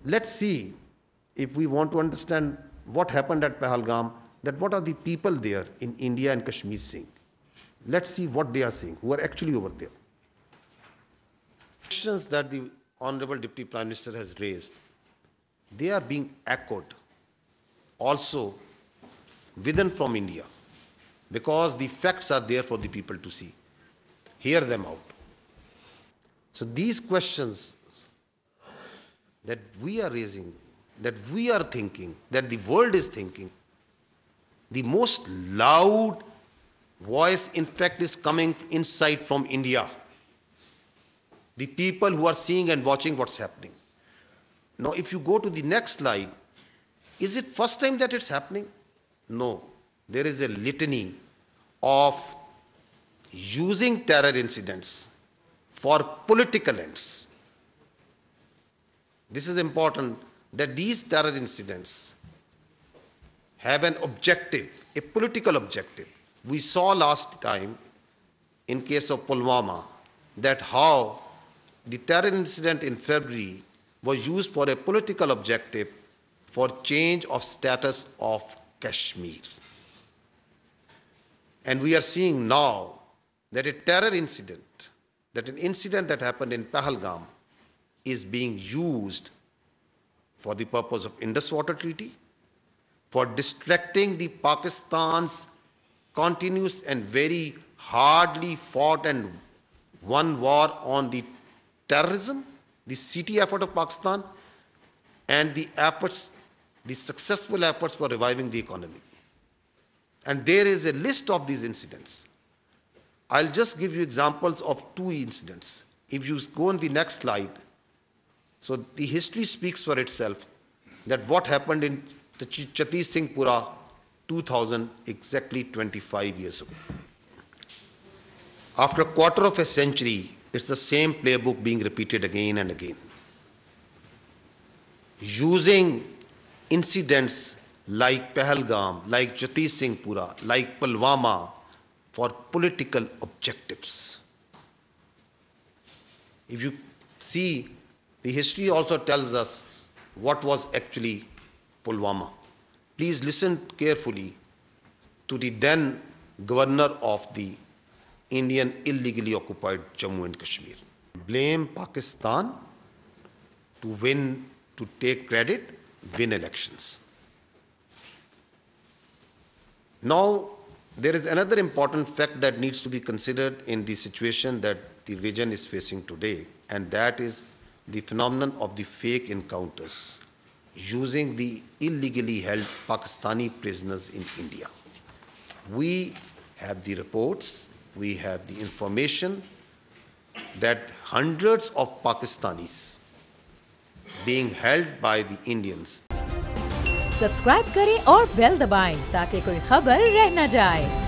Let's see, if we want to understand what happened at Pahalgam, that what are the people there in India and Kashmir saying. Let's see what they are saying, who are actually over there. Questions that the Honorable Deputy Prime Minister has raised, they are being echoed also within from India, because the facts are there for the people to see. Hear them out. So these questions that we are raising, that we are thinking, that the world is thinking, the most loud voice in fact is coming inside from India. The people who are seeing and watching what's happening. Now if you go to the next slide, is it first time that it's happening? No. There is a litany of using terror incidents for political ends. This is important, that these terror incidents have an objective, a political objective. We saw last time in case of Pulwama that how the terror incident in February was used for a political objective for change of status of Kashmir. And we are seeing now that a terror incident, that an incident that happened in Pahalgam is being used for the purpose of Indus Water Treaty, for distracting the Pakistan's continuous and very hardly fought and won war on the terrorism, the CT effort of Pakistan, and the efforts, the successful efforts for reviving the economy. And there is a list of these incidents. I'll just give you examples of two incidents. If you go on the next slide, so the history speaks for itself, that what happened in the Chatti Singhpura 2000, exactly 25 years ago. After a quarter of a century, it's the same playbook being repeated again and again. Using incidents like Pahalgam, like Chatti Singhpura, like Pulwama for political objectives. If you see, the history also tells us what was actually Pulwama. Please listen carefully to the then governor of the Indian illegally occupied Jammu and Kashmir. Blame Pakistan to win, to take credit, win elections. Now, there is another important fact that needs to be considered in the situation that the region is facing today, and that is the phenomenon of the fake encounters using the illegally held Pakistani prisoners in India. We have the reports, we have the information that hundreds of Pakistanis being held by the Indians. Subscribe करें और bell दबाएं ताकि कोई खबर रह न जाए।